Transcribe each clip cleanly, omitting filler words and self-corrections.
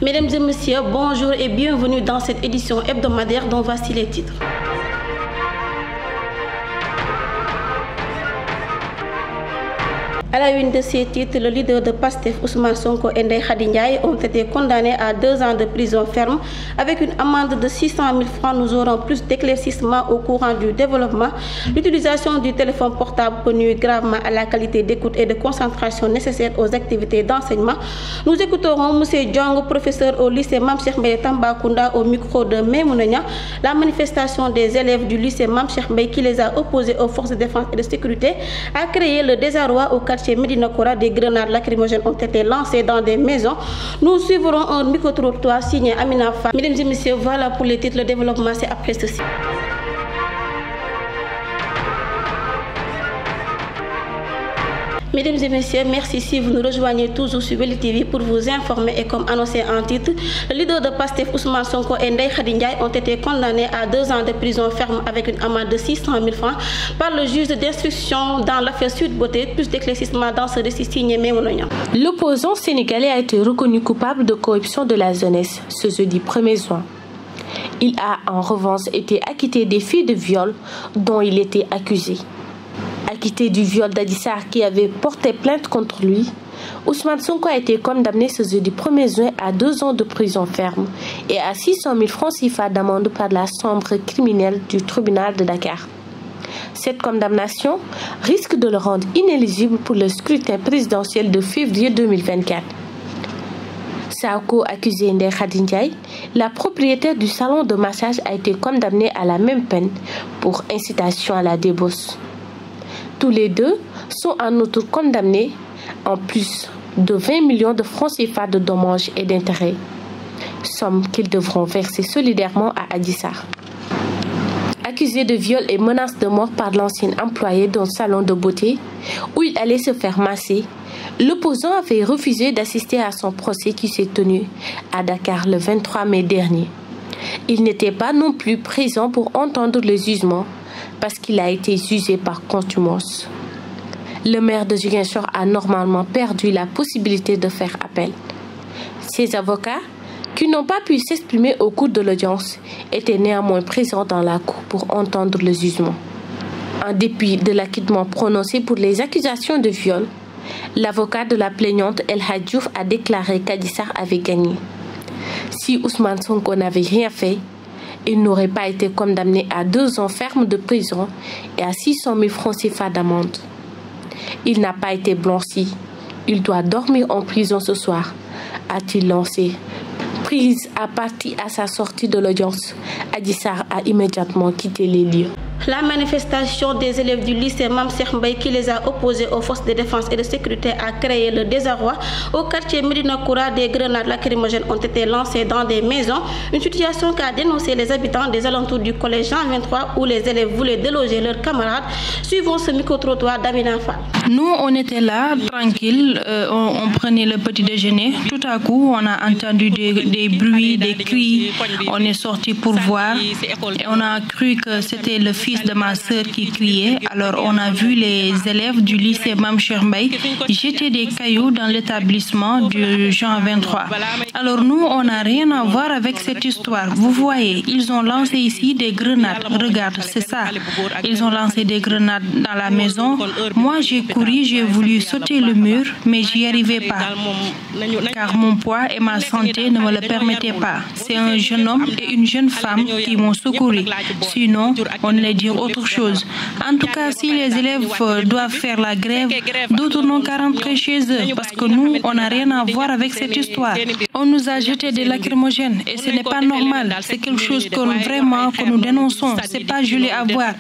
Mesdames et messieurs, bonjour et bienvenue dans cette édition hebdomadaire dont voici les titres. À la une de ces titres, le leader de PASTEF, Ousmane Sonko et Ndeye Khady Ndiaye, ont été condamnés à 2 ans de prison ferme avec une amende de 600 000 francs. Nous aurons plus d'éclaircissements au courant du développement. L'utilisation du téléphone portable peut nuire gravement à la qualité d'écoute et de concentration nécessaire aux activités d'enseignement. Nous écouterons M. Diong, professeur au lycée Mame Cheikh Mbaye Tambacounda, au micro de Maimouna Niang. La manifestation des élèves du lycée Mame Cheikh Mbaye qui les a opposés aux forces de défense et de sécurité a créé le désarroi au quartier Médina Kora. Des grenades lacrymogènes ont été lancées dans des maisons. Nous suivrons un micro-trottoir signé Amina Fa. Mesdames et messieurs, voilà pour les titres. Le développement, c'est après ceci. Mesdames et messieurs, merci si vous nous rejoignez toujours sur Weli TV pour vous informer. Et comme annoncé en titre, le leader de PASTEF, Ousmane Sonko et Ndeye Khady Ndiaye, ont été condamnés à 2 ans de prison ferme avec une amende de 600 000 francs par le juge d'instruction dans l'affaire Sweet Beauté. Plus d'éclaircissement dans ce récit signé Maimouna Niang. L'opposant sénégalais a été reconnu coupable de corruption de la jeunesse ce jeudi 1er juin. Il a en revanche été acquitté des faits de viol dont il était accusé. Acquitté du viol d'Adji Sarr qui avait porté plainte contre lui, Ousmane Sonko a été condamné ce jeudi 1er juin à 2 ans de prison ferme et à 600 000 francs CFA d'amende par la chambre criminelle du tribunal de Dakar. Cette condamnation risque de le rendre inéligible pour le scrutin présidentiel de février 2024. Sa co-accusée Ndeye Khady Ndiaye, la propriétaire du salon de massage, a été condamnée à la même peine pour incitation à la débauche. Tous les deux sont en outre condamnés en plus de 20 millions de francs CFA de dommages et d'intérêts, somme qu'ils devront verser solidairement à Adji Sarr. Accusé de viol et menace de mort par l'ancien employé d'un salon de beauté où il allait se faire masser, l'opposant avait refusé d'assister à son procès qui s'est tenu à Dakar le 23 mai dernier. Il n'était pas non plus présent pour entendre le jugement parce qu'il a été jugé par contumace. Le maire de Ziguinchor a normalement perdu la possibilité de faire appel. Ses avocats, qui n'ont pas pu s'exprimer au cours de l'audience, étaient néanmoins présents dans la cour pour entendre le jugement. En dépit de l'acquittement prononcé pour les accusations de viol, l'avocat de la plaignante El Hadj Diouf a déclaré qu'Adji Sarr avait gagné. Si Ousmane Sonko n'avait rien fait, il n'aurait pas été condamné à 2 ans ferme de prison et à 600 000 francs CFA d'amende. Il n'a pas été blanchi. Il doit dormir en prison ce soir, a-t-il lancé. Prise à partie à sa sortie de l'audience, Adji Sarr a immédiatement quitté les lieux. La manifestation des élèves du lycée Mame Cheikh Mbaye qui les a opposés aux forces de défense et de sécurité a créé le désarroi. Au quartier Médina Kora, des grenades lacrymogènes ont été lancées dans des maisons. Une situation qu'a dénoncé les habitants des alentours du collège Jean 23 où les élèves voulaient déloger leurs camarades. Suivons ce micro-trottoir d'Amina Fall. Nous, on était là, tranquille, on prenait le petit déjeuner. Tout à coup, on a entendu des bruits, des cris. On est sorti pour voir et on a cru que c'était le fils de ma sœur qui criait. Alors on a vu les élèves du lycée Mame Cheikh Mbaye jeter des cailloux dans l'établissement du Jean 23. Alors nous, on n'a rien à voir avec cette histoire. Vous voyez, ils ont lancé ici des grenades. Regarde, c'est ça. Ils ont lancé des grenades dans la maison. Moi, j'ai couru, j'ai voulu sauter le mur, mais j'y arrivais pas. Car mon poids et ma santé ne me le permettaient pas. C'est un jeune homme et une jeune femme qui m'ont secouru. Sinon, on allait dire autre chose. En tout cas, si les élèves doivent faire la grève, d'autres n'ont qu'à rentrer chez eux parce que nous, on n'a rien à voir avec cette histoire. On nous a jeté des lacrymogènes et ce n'est pas normal. C'est quelque chose que nous dénonçons. C'est pas joli à voir.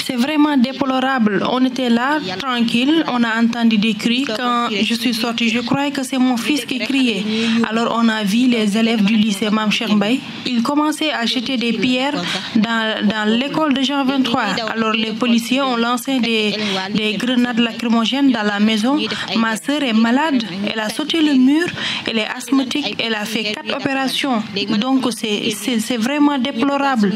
C'est vraiment déplorable. On était là, tranquille, on a entendu des cris. Quand je suis sortie, je croyais que c'est mon fils qui criait. Alors on a vu les élèves du lycée Mame Cheikh Mbaye. Ils commençaient à jeter des pierres dans l'école de Jean 23. Alors les policiers ont lancé des grenades lacrymogènes dans la maison. Ma sœur est malade, elle a sauté le mur, elle est asthmatique, elle a fait 4 opérations. Donc c'est vraiment déplorable.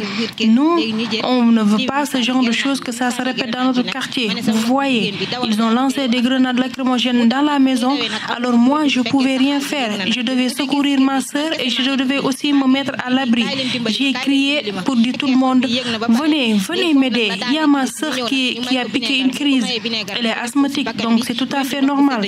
Nous, on ne veut pas pas ce genre de choses que ça se répète dans notre quartier. Vous voyez, ils ont lancé des grenades lacrymogènes dans la maison. Alors moi, je ne pouvais rien faire. Je devais secourir ma sœur et je devais aussi me mettre à l'abri. J'ai crié pour dire tout le monde, venez m'aider. Il y a ma sœur qui a piqué une crise. Elle est asthmatique, donc c'est tout à fait normal.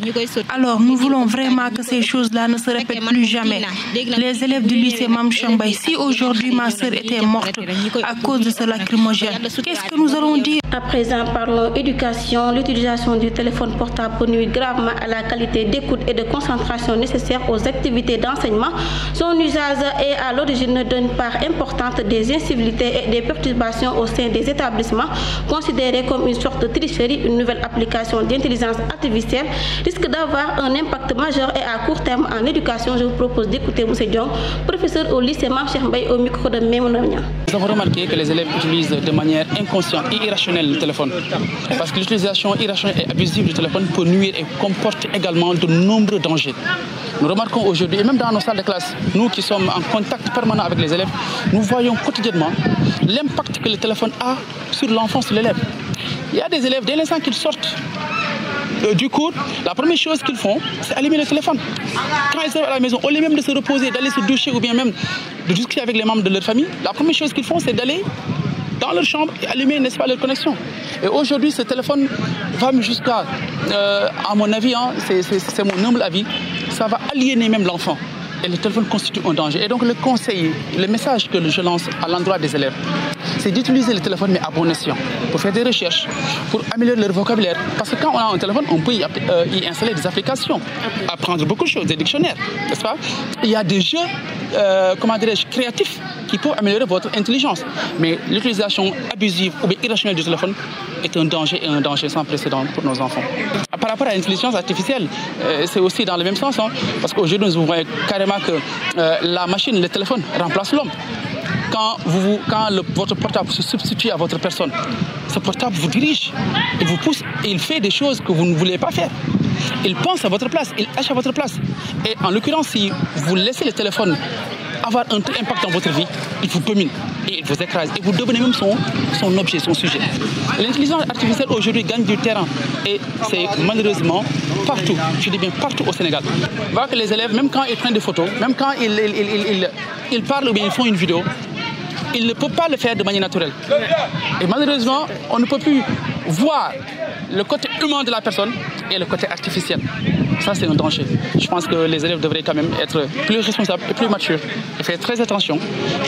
Alors nous voulons vraiment que ces choses-là ne se répètent plus jamais. Les élèves du lycée Mam Chambay, si aujourd'hui ma sœur était morte à cause de ce lacrymogène, qu'est-ce que nous allons dire? À présent, parlons éducation. L'utilisation du téléphone portable nuit gravement à la qualité d'écoute et de concentration nécessaire aux activités d'enseignement. Son usage est à l'origine d'une part importante des incivilités et des perturbations au sein des établissements. Considérée comme une sorte de tricherie, une nouvelle application d'intelligence artificielle risque d'avoir un impact majeur et à court terme en éducation. Je vous propose d'écouter M. Diong, professeur au lycée Mam Cheikh Mbaye, au micro de Mémounamia. Nous avons remarqué que les élèves utilisent de manière inconsciente et irrationnelle le téléphone. Parce que l'utilisation irrationnelle et abusive du téléphone peut nuire et comporte également de nombreux dangers. Nous remarquons aujourd'hui, et même dans nos salles de classe, nous qui sommes en contact permanent avec les élèves, nous voyons quotidiennement l'impact que le téléphone a sur l'enfance de l'élève. Il y a des élèves, dès l'instant qu'ils sortent du cours, la première chose qu'ils font, c'est allumer le téléphone. Quand ils sont à la maison, au lieu même de se reposer, d'aller se doucher ou bien même de discuter avec les membres de leur famille, la première chose qu'ils font, c'est d'aller dans leur chambre et allumer, n'est-ce pas, leur connexion. Et aujourd'hui, ce téléphone va jusqu'à, à mon avis, c'est mon humble avis, ça va aliéner même l'enfant. Et le téléphone constitue un danger. Et donc le conseil, le message que je lance à l'endroit des élèves, c'est d'utiliser le téléphone mais à bon escient, pour faire des recherches, pour améliorer leur vocabulaire. Parce que quand on a un téléphone, on peut y installer des applications, apprendre beaucoup de choses, des dictionnaires, n'est-ce pas? Il y a des jeux, comment dirais-je, créatifs qui peuvent améliorer votre intelligence. Mais l'utilisation abusive ou bien irrationnelle du téléphone est un danger et un danger sans précédent pour nos enfants. Par rapport à l'intelligence artificielle, c'est aussi dans le même sens, parce qu'aujourd'hui, nous voyons carrément que la machine, le téléphone remplace l'homme. Quand votre portable se substitue à votre personne, ce portable vous dirige, il vous pousse et il fait des choses que vous ne voulez pas faire. Il pense à votre place, il agit à votre place. Et en l'occurrence, si vous laissez le téléphone avoir un tel impact dans votre vie, il vous domine et il vous écrase et vous devenez même son objet, son sujet. L'intelligence artificielle aujourd'hui gagne du terrain et c'est malheureusement partout, je dis bien partout au Sénégal. On voit que les élèves, même quand ils prennent des photos, même quand ils parlent ou bien ils font une vidéo, ils ne peuvent pas le faire de manière naturelle. Et malheureusement, on ne peut plus voir le côté humain de la personne et le côté artificiel. Ça, c'est un danger. Je pense que les élèves devraient quand même être plus responsables et plus matures et faire très attention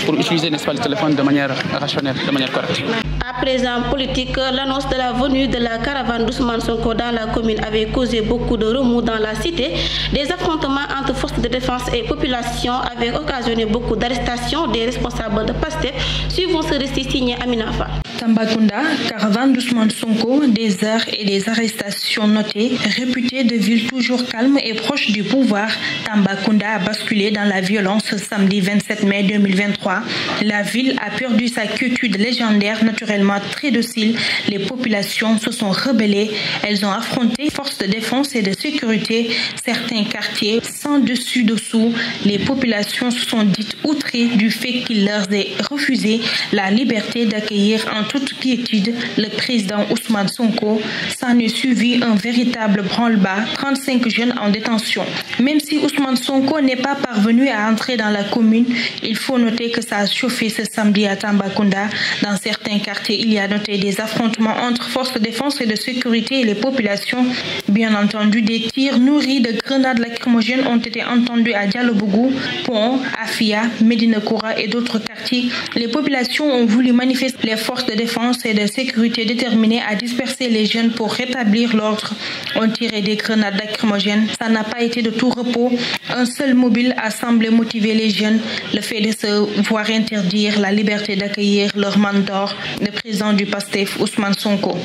pour utiliser, n'est-ce pas, le téléphone de manière rationnelle, de manière correcte. À présent, politique, l'annonce de la venue de la caravane d'Ousmane Sonko dans la commune avait causé beaucoup de remous dans la cité. Des affrontements entre forces de défense et population avaient occasionné beaucoup d'arrestations des responsables de PASTEF. Suivons ce récit signé Amina Fall. Tambacounda, caravane d'Ousmane Sonko, des heures et des arrestations notées. Réputée de ville toujours calme et proche du pouvoir, Tambacounda a basculé dans la violence ce samedi 27 mai 2023. La ville a perdu sa quiétude légendaire, naturellement très docile. Les populations se sont rebellées. Elles ont affronté forces de défense et de sécurité. Certains quartiers sans dessus-dessous. Les populations se sont dites outrées du fait qu'il leur est refusé la liberté d'accueillir en toute quiétude le président Ousmane Sonko. S'en est suivi un véritable branle-bas, 35 jeunes en détention. Même si Ousmane Sonko n'est pas parvenu à entrer dans la commune, il faut noter que ça a chauffé ce samedi à Tambacounda. Dans certains quartiers, il y a noté des affrontements entre forces de défense et de sécurité et les populations. Bien entendu, des tirs nourris de grenades lacrymogènes ont été entendus à Dialobougou, Pont, Afia, Medina Koura et d'autres quartiers. Les populations ont voulu manifester. Les forces de défense et de sécurité déterminées à disperser les jeunes pour rétablir l'ordre ont tiré des grenades lacrymogènes. Ça n'a pas été de tout repos. Un seul mobile a semblé motiver les jeunes, le fait de se voir interdire la liberté d'accueillir leur mentor, le président du PASTEF, Ousmane Sonko.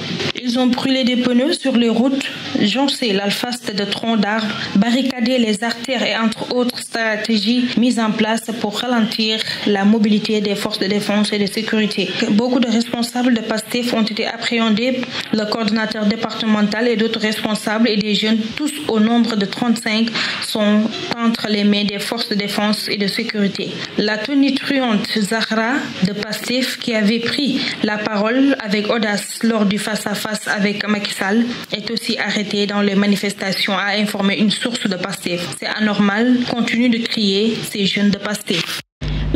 Ils ont brûlé des pneus sur les routes, joncé l'alfaste de troncs d'arbres, barricadé les artères et entre autres stratégies mises en place pour ralentir la mobilité des forces de défense et de sécurité. Beaucoup de responsables de PASTEF ont été appréhendés Le coordonnateur départemental et d'autres responsables et des jeunes, tous au nombre de 35, sont entre les mains des forces de défense et de sécurité. La tonitruante Zahra de PASTEF, qui avait pris la parole avec audace lors du face-à-face avec Macky Sall, est aussi arrêtée dans les manifestations, a informé une source de PASTEF. C'est anormal, continue de crier ces jeunes de PASTEF.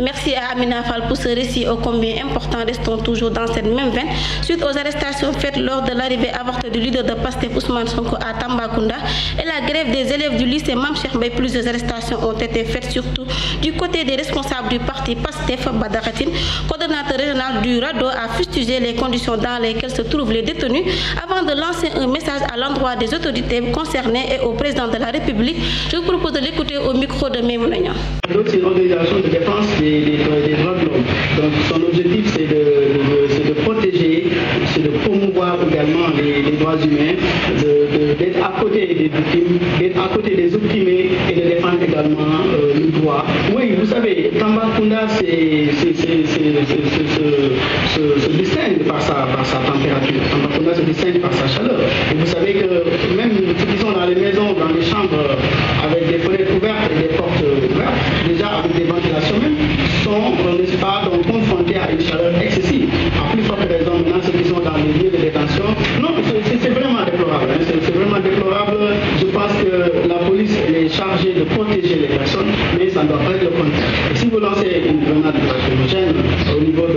Merci à Amina Fall pour ce récit ô combien important. Restons toujours dans cette même veine. Suite aux arrestations faites lors de l'arrivée avortée du leader de PASTEF Ousmane Sonko à Tambacounda et la grève des élèves du lycée Mame Cheikh Mbaye, plusieurs arrestations ont été faites surtout du côté des responsables du parti PASTEF. Badaratine, coordonnateur régional du RADDHO, a fustigé les conditions dans lesquelles se trouvent les détenus avant de lancer un message à l'endroit des autorités concernées et au président de la République. Je vous propose de l'écouter au micro de Maimouna Niang. C'est une organisation de défense des droits de l'homme. Donc son objectif c'est de protéger, c'est de promouvoir également les droits humains, d'être à côté des victimes, d'être à côté des opprimés et de défendre également le droit. Oui, vous savez, Tambacounda se distingue par sa température. Tambacounda se distingue par sa chaleur. Et vous savez que même ceux qui sont dans les maisons, dans les chambres avec des fenêtres ouvertes et des portes ouvertes, déjà avec des ventilations même, sont, n'est-ce pas, donc confrontés à une chaleur excessive. À plus forte raison maintenant ceux qui sont dans les lieux de détention. Non, c'est vraiment déplorable. Hein, c'est vraiment déplorable. Je pense que la police est chargée de protéger les personnes, mais ça ne doit pas être le contraire. Et si vous lancez une grenade lacrymogène au niveau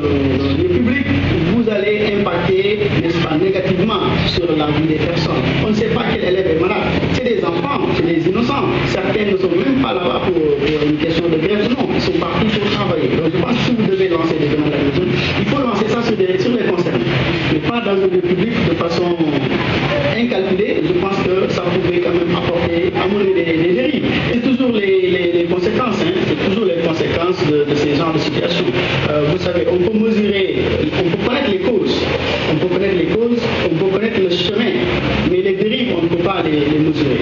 du public, vous allez impacter, n'est-ce pas, négativement sur la vie des personnes. On ne sait pas quel élève est malade. C'est des enfants, c'est des innocents. Certains ne sont même pas là-bas pour une question de grève. Non, ils sont partis pour travailler. Donc je pense que si vous devez lancer des grenades lacrymogènes, il faut lancer ça sur les concernés, mais pas dans le public de façon incalculée. Je pense que ça pourrait quand même amener des dérives. Et toujours les conséquences, hein, c'est toujours les conséquences de ces genres de situations. Vous savez, on peut mesurer, on peut connaître les causes, on peut connaître le chemin, mais les dérives, on ne peut pas les mesurer.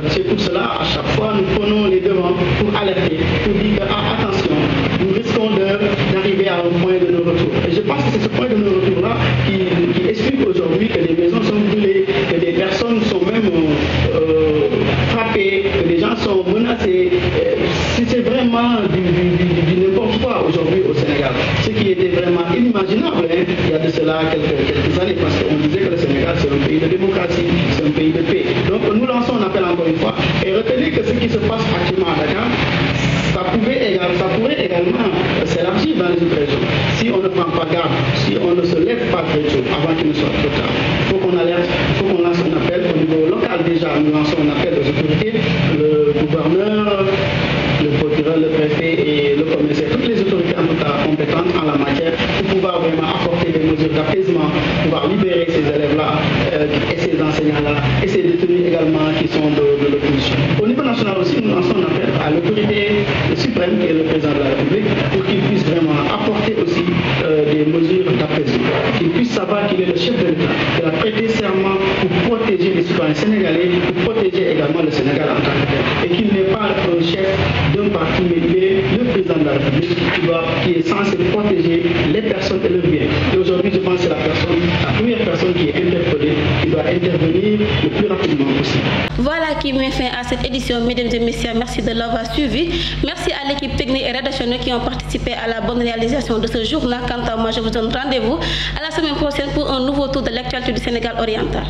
C'est pour cela, à chaque fois, nous prenons les devants pour alerter, pour dire que, attention, nous risquons d'arriver à un point de non-retour. Et je pense que c'est ce point de non-retour-là qui explique aujourd'hui que les maisons sont brûlées, que des personnes sont même frappées, que des gens sont menacés. C'est vraiment du n'importe quoi aujourd'hui au Sénégal. Ce qui était vraiment inimaginable il y a de cela quelques années, parce qu'on disait que le Sénégal c'est un pays de démocratie, c'est un pays de paix. Donc nous lançons un appel encore une fois et retenez que ce qui se passe actuellement à Dakar, ça pourrait également s'élargir dans les autres régions. Si on ne prend pas garde, si on ne se lève pas très tôt avant qu'il ne soit trop tard, il faut qu'on alerte, il faut qu'on lance un appel au niveau local déjà. Nous lançons un appel aux autorités, le gouverneur, le procureur, le préfet et le commissaire, toutes les autorités en tout cas compétentes en la matière pour pouvoir vraiment apporter des mesures d'apaisement, pouvoir libérer ces élèves-là et ces enseignants-là et ces détenus également qui sont de l'opposition. Au niveau national aussi, nous lançons un appel à l'autorité suprême qui est le président de la République pour qu'il puisse vraiment apporter aussi des mesures d'apaisement, qu'il puisse savoir qu'il est le chef de l'État, qu'il a prêté serment pour protéger les citoyens sénégalais, pour protéger également le Sénégal en tant que tel, et qu'il n'est pas un chef d'un parti, mais il est le président de la République qui est censé protéger les personnes et leurs biens. Et aujourd'hui, je pense que c'est la première personne qui est interpellée, qui doit intervenir le plus rapidement possible. Voilà qui met fin à cette édition, mesdames et messieurs. Merci de l'avoir suivi. Merci à l'équipe technique et rédactionnelle qui ont participé à la bonne réalisation de ce journal. Quant à moi, je vous donne rendez-vous à la semaine prochaine pour un nouveau tour de l'actualité du Sénégal oriental.